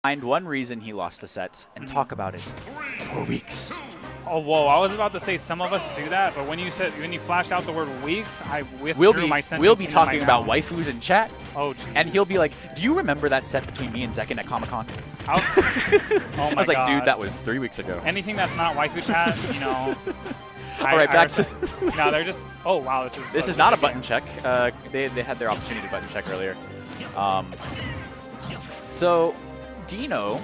find one reason he lost the set and talk about it for weeks. Oh, whoa. I was about to say some of us do that, but when you flashed out the word weeks, I withdrew my sentence. We'll be talking about waifus in chat. Oh, geez. And he'll be like, do you remember that set between me and Zekken at Comic-Con? Oh, my I was like, gosh. dude, that was 3 weeks ago. Anything that's not waifu chat, you know. All right, back to... No, they're just... Oh, wow. This is not a button check. They had their opportunity to button check earlier. So, Deeno,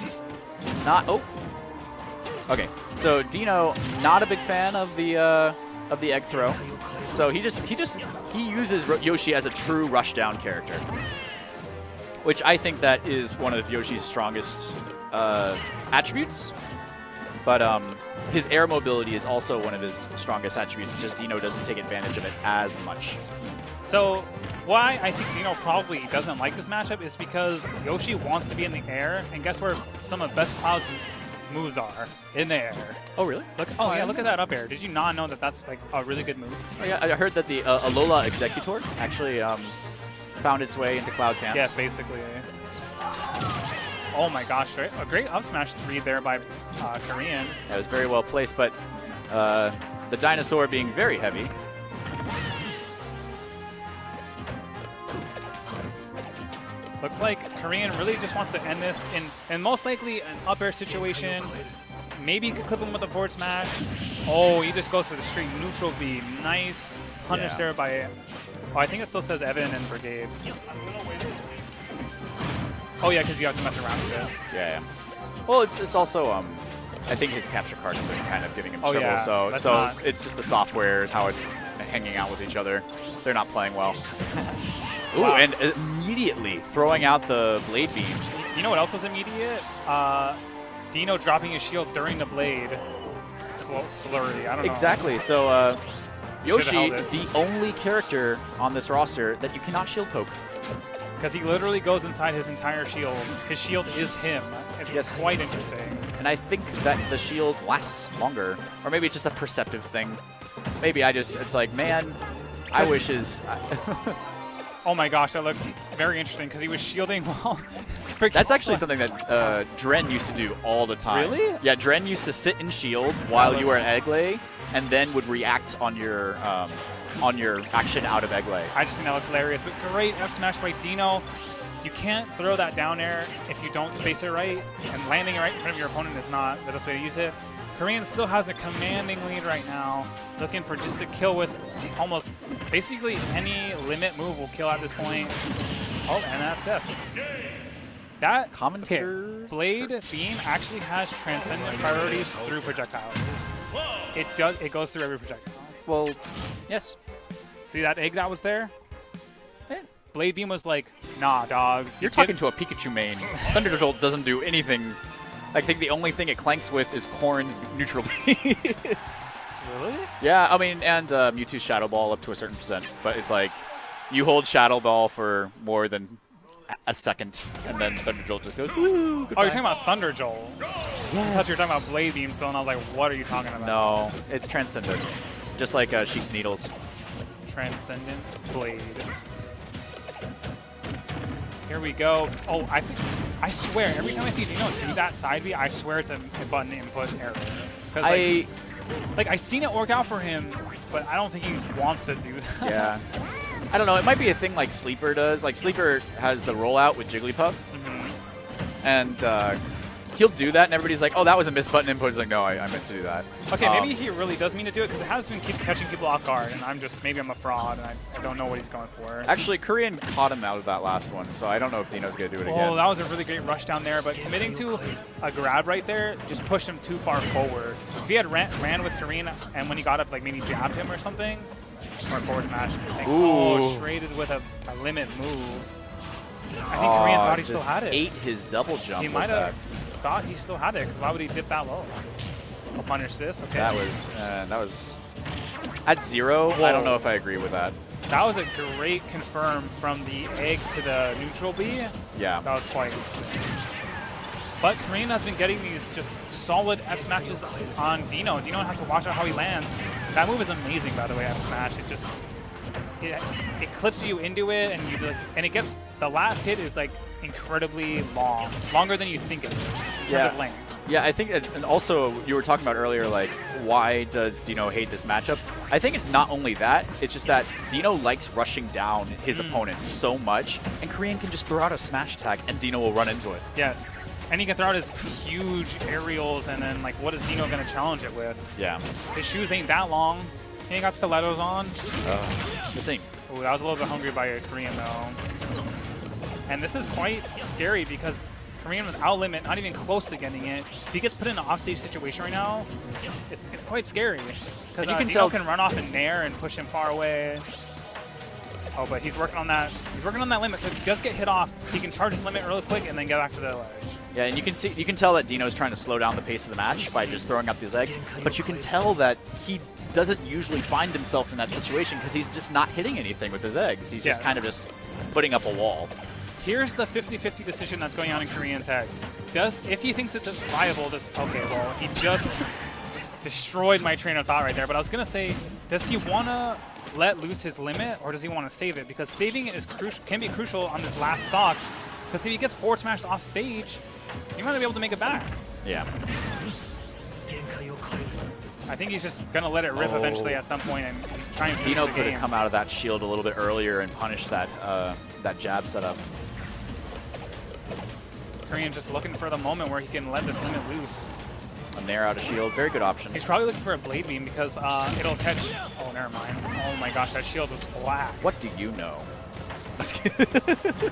not... Oh. Okay, so Deeno, not a big fan of the egg throw. So he uses Yoshi as a true rushdown character, which I think that is one of Yoshi's strongest attributes. But his air mobility is also one of his strongest attributes. It's just Deeno doesn't take advantage of it as much. So why I think Deeno probably doesn't like this matchup is because Yoshi wants to be in the air, and guess where some of Best Cloud's moves are? In the air. Oh, really? Look! Oh, yeah, look at that up air. Did you not know that that's like a really good move? Oh, yeah, I heard that the Alola Executor actually found its way into Cloud's hands. Yes, basically. Oh my gosh, a great up smash read there by K0rean. That was very well placed, but the dinosaur being very heavy. Looks like K0rean really just wants to end this in most likely an up air situation. Maybe you could clip him with a forward smash. Oh, he just goes for the straight neutral beam. Nice punish there by... Oh, I think it still says Evan and Brigade. Oh yeah, because you have to mess around with it. Yeah. Well, it's also I think his capture card has been kind of giving him trouble. Yeah, so it's just the software, how it's hanging out with each other. They're not playing well. Ooh, wow. And immediately throwing out the blade beam. You know what else was immediate? Deeno dropping his shield during the blade. Slurry, I don't know. Exactly. So Yoshi, the only character on this roster that you cannot shield poke. Because he literally goes inside his entire shield. His shield is him. It's quite interesting. And I think that the shield lasts longer. Or maybe it's just a perceptive thing. Maybe it's like, man, I wish his... Oh my gosh, that looked very interesting because he was shielding while... That's actually something that Dren used to do all the time. Really? Yeah, Dren used to sit in shield while you were at egg lay, and then would react on your action out of egg lay. I just think that looks hilarious. But great F smash by Deeno. You can't throw that down air if you don't space it right, and landing it right in front of your opponent is not the best way to use it. K0rean still has a commanding lead right now, looking for just a kill with almost basically any limit move will kill at this point. Oh, and that's death. That Blade Beam actually has transcendent priorities through projectiles. It goes through every projectile. Well, yes. See that egg that was there? Yeah. Blade Beam was like, nah, dog. You're talking to a Pikachu main. Thunder Jolt doesn't do anything. I think the only thing it clanks with is Corrin's neutral beam. Really? Yeah, I mean, and Mewtwo's Shadow Ball up to a certain %. But it's like, you hold Shadow Ball for more than a second, and then Thunder Jolt just goes, woo, goodbye. Oh, you're talking about Thunder Jolt. Yes. I thought you were talking about Blade Beam still, and I was like, what are you talking about? No, it's Transcendent. Just like Sheik's Needles. Transcendent Blade. Here we go. Oh, I swear, every time I see Deeno do that side B, I swear it's a button input error. Like, I've seen it work out for him, but I don't think he wants to do that. Yeah. I don't know. It might be a thing like Sleeper does. Like, Sleeper has the rollout with Jigglypuff. And he'll do that, and everybody's like, oh, that was a missed button input. He's like, no, I meant to do that. Okay, maybe he really does mean to do it, because it has been catching people off guard, and maybe I'm a fraud, and I don't know what he's going for. Actually, K0rean caught him out of that last one, so I don't know if Deeno's going to do it again. Oh, that was a really great rush down there, but committing to a grab right there just pushed him too far forward. If he had ran with K0rean, and when he got up, like maybe jabbed him or something, or forward smash, oh, traded with a limit move. I think K0rean thought he still had it. Ate his double jump. He might have thought he still had it, because why would he dip that low? I'll punish this. Okay. That was at 0. Whoa. I don't know if I agree with that. That was a great confirm from the egg to the neutral B. Yeah. That was quite interesting. But K0rean has been getting these just solid S matches on Deeno. Deeno has to watch out how he lands. That move is amazing, by the way, F smash. it clips you into it, and it gets the last hit is like incredibly long, longer than you think it is in terms of length. Yeah, I think, and also you were talking about earlier, like, why does Deeno hate this matchup? I think it's not only that, it's just that Deeno likes rushing down his opponents so much, and K0rean can just throw out a smash attack, and Deeno will run into it. Yes, and he can throw out his huge aerials, and then, like, what is Deeno going to challenge it with? Yeah. His shoes ain't that long. He ain't got stilettos on. The same. Ooh, that was a little bit hungry by K0rean, though. And this is quite scary because K0rean without limit, not even close to getting it. If he gets put in an offstage situation right now, it's quite scary. Because Deeno can run off in nair and push him far away. Oh, but he's working on that. He's working on that limit, so if he does get hit off, he can charge his limit really quick and then get back to the ledge. Yeah, and you can tell that Deeno's trying to slow down the pace of the match by just throwing up these eggs, but you can tell that he doesn't usually find himself in that situation because he's just not hitting anything with his eggs. He's just kind of just putting up a wall. Here's the 50-50 decision that's going on in K0rean's head. If he thinks it's viable, okay, well, he just destroyed my train of thought right there. But I was going to say, does he want to let loose his limit, or does he want to save it? Because saving it can be crucial on this last stock, because if he gets forward smashed off stage, he might not be able to make it back. Yeah. I think he's just going to let it rip eventually at some point and try and finish Deeno the could game. have come out of that shield a little bit earlier and punished that that jab setup. K0rean just looking for the moment where he can let this limit loose. A nair out of shield, very good option. He's probably looking for a blade beam because it'll catch. Oh, never mind. Oh my gosh, that shield was black. What do you know?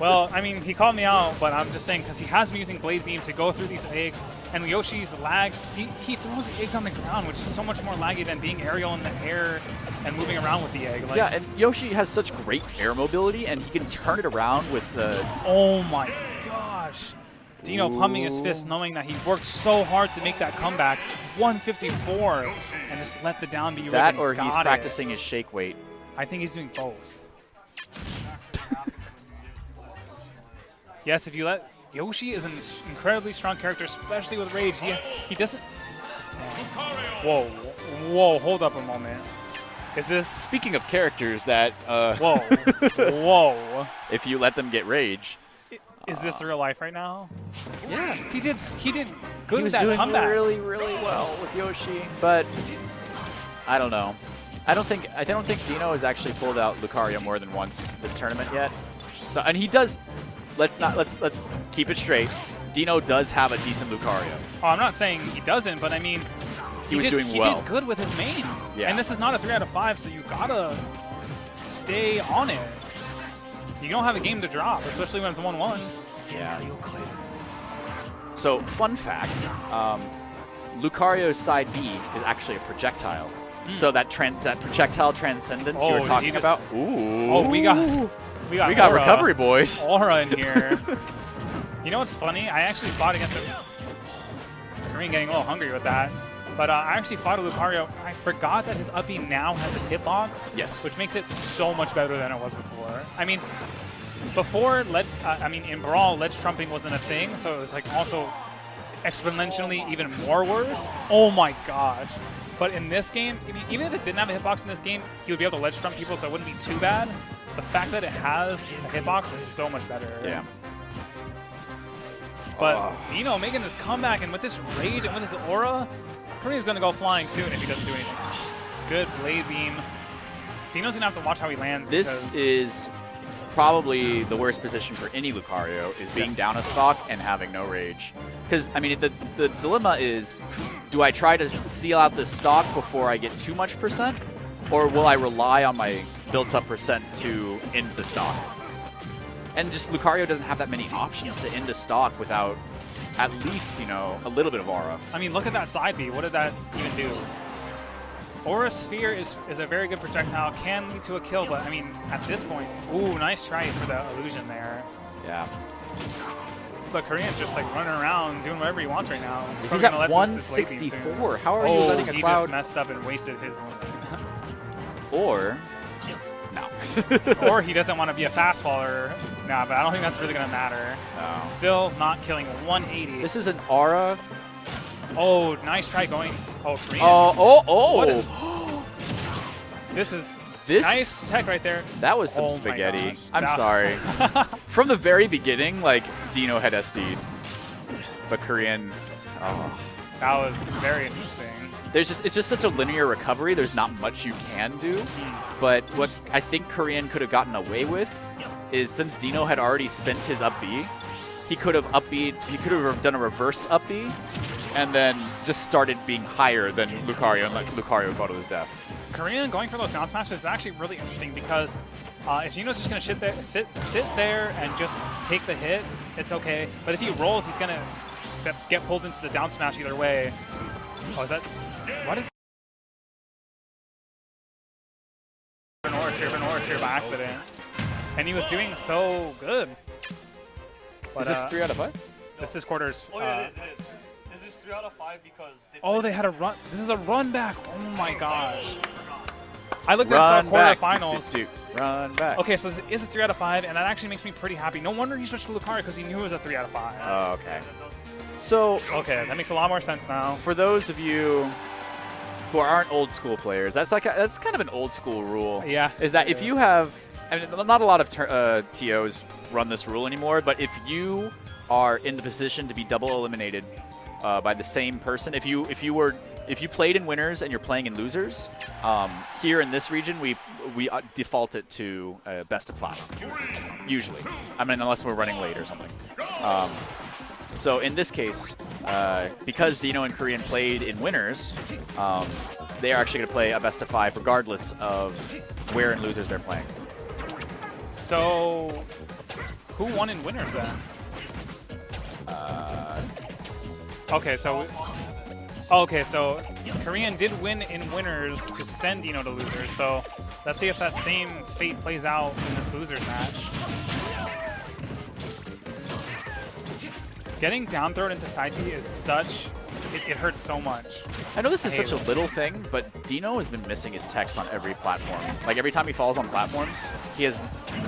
Well, I mean, he called me out, but I'm just saying because he has been using blade beam to go through these eggs, and Yoshi's lag. He throws the eggs on the ground, which is so much more laggy than being aerial in the air and moving around with the egg. Like, yeah, and Yoshi has such great air mobility, and he can turn it around with the. Oh my gosh. Deeno pumping his fist, knowing that he worked so hard to make that comeback. 154, and just let the down be that, or he's practicing his shake weight. I think he's doing both. Yes, if you let Yoshi is an incredibly strong character, especially with rage. He doesn't. Whoa, whoa! Hold up a moment. Is this? Speaking of characters that. Whoa, whoa! If you let them get rage. Is this real life right now? Yeah, he did good with that comeback. He was doing really, really well with Yoshi, but I don't know. I don't think Deeno has actually pulled out Lucario more than once this tournament yet. So, and he does. Let's keep it straight. Deeno does have a decent Lucario. Oh, I'm not saying he doesn't, but I mean, he was doing well. He did good with his main. Yeah. And this is not a 3 out of 5, so you gotta stay on it. You don't have a game to drop, especially when it's 1-1. Yeah. So, fun fact, Lucario's side B is actually a projectile. So that projectile transcendence you were talking about. Ooh. Oh, we got aura. Recovery, boys. Aura in here. You know what's funny? I actually fought against it. K0rean getting a little hungry with that. But I actually fought a Lucario. I forgot that his up B now has a hitbox. Yes. Which makes it so much better than it was before. I mean, before, in Brawl, ledge trumping wasn't a thing, so it was like also exponentially even more worse. Oh my gosh. But in this game, I mean, even if it didn't have a hitbox in this game, he would be able to ledge trump people, so it wouldn't be too bad. The fact that it has a hitbox is so much better. Yeah. But Deeno making this comeback, and with this rage and with his aura, K0rean's going to go flying soon if he doesn't do anything. Good blade beam. Deeno's going to have to watch how he lands. This is probably the worst position for any Lucario, is being down a stock and having no rage. Because, I mean, the dilemma is, do I try to seal out this stock before I get too much percent? Or will I rely on my built-up percent to end the stock? And just Lucario doesn't have that many options to end a stock without at least, you know, a little bit of aura. I mean, look at that side B. What did that even do? Aura Sphere is a very good projectile, can lead to a kill, but I mean, at this point, ooh, nice try for the illusion there. Yeah. But K0rean's just like running around doing whatever he wants right now. He's at 164. How are you letting a he cloud? Just messed up and wasted his limit. Or no. Or he doesn't want to be a fast faller. Nah, but I don't think that's really gonna matter. No. Still not killing 180. This is an aura. Oh, nice try going. Oh, K0rean. Oh. This is This Nice tech right there. That was some Oh my spaghetti. gosh. I'm sorry. From the very beginning, like, Deeno had SD'd. But K0rean, oh. That was very interesting. It's just such a linear recovery. There's not much you can do. But what I think K0rean could have gotten away with is, since Deeno had already spent his up B, he could have done a reverse up B and then just started being higher than Lucario, and Lucario fell to his death. K0rean going for those down smashes is actually really interesting because if Deeno's just going to sit there and just take the hit, it's okay. But if he rolls, he's going to get pulled into the down smash either way. Oh, is that... What is... Norris here by accident. And he was doing so good. But, is this 3 out of 5? This is quarters. Oh, yeah, it is. This is 3 out of 5 because... They had a run. This is a run back. Oh my gosh. I looked at quarterfinals. Run back. Okay, so this is a 3 out of 5, and that actually makes me pretty happy. No wonder he switched to Lucario because he knew it was a 3 out of 5. Oh, okay. So, okay, that makes a lot more sense now. For those of you who aren't old school players, that's kind of an old school rule. Yeah. Is that if you have, I mean, not a lot of TOs run this rule anymore, but if you are in the position to be double eliminated by the same person, if you played in winners and you're playing in losers, here in this region we default it to best of 5 usually. I mean, unless we're running late or something. So in this case, because Deeno and K0rean played in winners, they are actually going to play a best of 5 regardless of where in losers they're playing. So who won in winners then? Okay, so K0rean did win in winners to send Deeno to losers. So let's see if that same fate plays out in this losers match. Getting down thrown into side B is such... It hurts so much. I know this is such a little thing, but Deeno has been missing his techs on every platform. Like, every time he falls on platforms, he has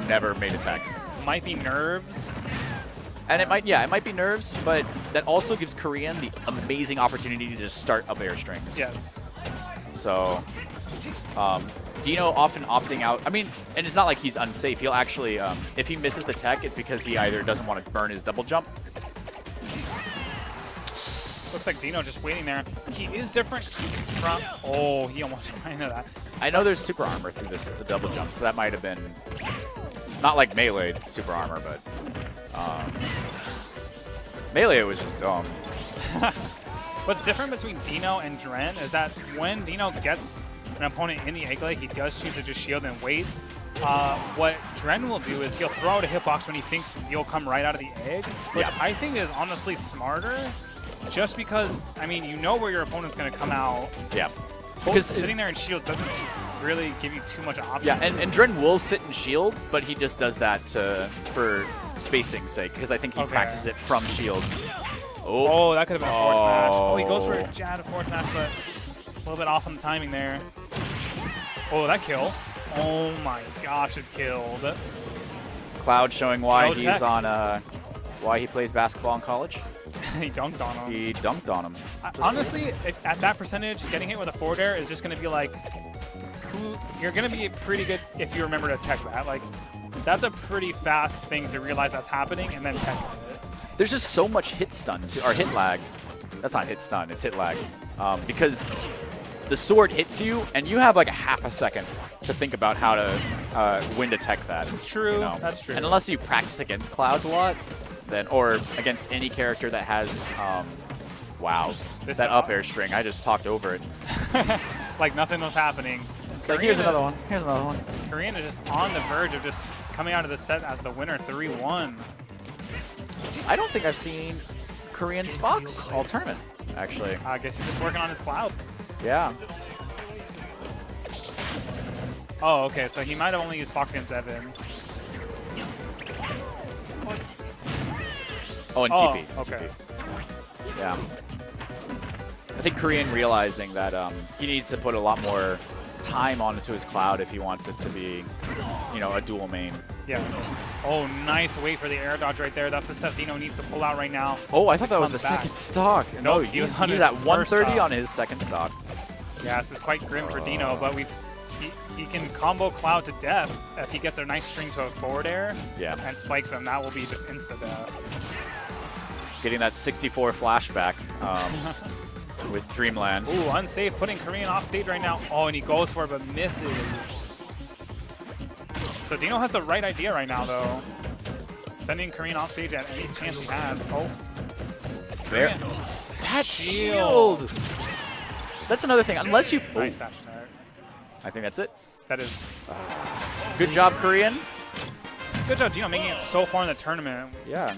never made a tech. Might be nerves. And it might be nerves, but that also gives K0rean the amazing opportunity to just start up air strings. Yes. So, Deeno often opting out. I mean, and it's not like he's unsafe. He'll actually, if he misses the tech, it's because he either doesn't want to burn his double jump. Looks like Deeno just waiting there. He is different from... Oh, he almost ran into that. I know there's super armor through the double jump, so that might have been not like melee super armor, but melee was just dumb. What's different between Deeno and Dren is that when Deeno gets an opponent in the egg leg, he does choose to just shield and wait. What Dren will do is he'll throw out a hitbox when he thinks you'll come right out of the egg, which I think is honestly smarter. Just because, I mean, you know where your opponent's going to come out. Yeah. Because sitting there in shield doesn't really give you too much options. Yeah, and Dren will sit in shield, but he just does that for spacing's sake, because I think he practices it from shield. Oh, that could have been a forward smash. Oh, he goes for a jab forward smash, but a little bit off on the timing there. Oh, that kill. Oh my gosh, it killed. Cloud showing why he's on, why he plays basketball in college. He dunked on him. He dunked on him. Honestly, at that percentage, getting hit with a forward air is just going to be like, you're going to be pretty good if you remember to tech that. Like, that's a pretty fast thing to realize that's happening and then tech it. There's just so much hit stun, or hit lag. That's not hit stun, it's hit lag. Because the sword hits you, and you have like a half a second to think about how to when to tech that. True, you know? that's true. And unless you practice against Clouds a lot, then, or against any character that has, wow, that up air string, I just talked over it. Like nothing was happening. It's like, here's another one, here's another one. K0rean is just on the verge of just coming out of the set as the winner, 3-1. I don't think I've seen K0rean's Fox all tournament, actually. I guess he's just working on his Cloud. Yeah. Oh, okay, so he might have only used Fox against Evan. Oh, and TP. Okay. TP. Yeah. I think K0rean realizing that he needs to put a lot more time onto his Cloud if he wants it to be, you know, a dual main. Yes. Oh, nice wait for the air dodge right there. That's the stuff Deeno needs to pull out right now. Oh, I thought that was the second stock. No, he was at 130 on his second stock. Yeah, this is quite grim for Deeno, but he can combo Cloud to death if he gets a nice string to a forward air and spikes him. That will be just insta-death. Getting that 64 flashback with Dreamland. Ooh, unsafe, putting K0rean off stage right now. Oh, and he goes for it, but misses. So Deeno has the right idea right now, though. Sending K0rean off stage at any chance he has. Oh. Fair. That shield! That's another thing. Unless you... Nice dash attack. I think that's it. That is... Good job, K0rean. Good job, Deeno, making it so far in the tournament. Yeah.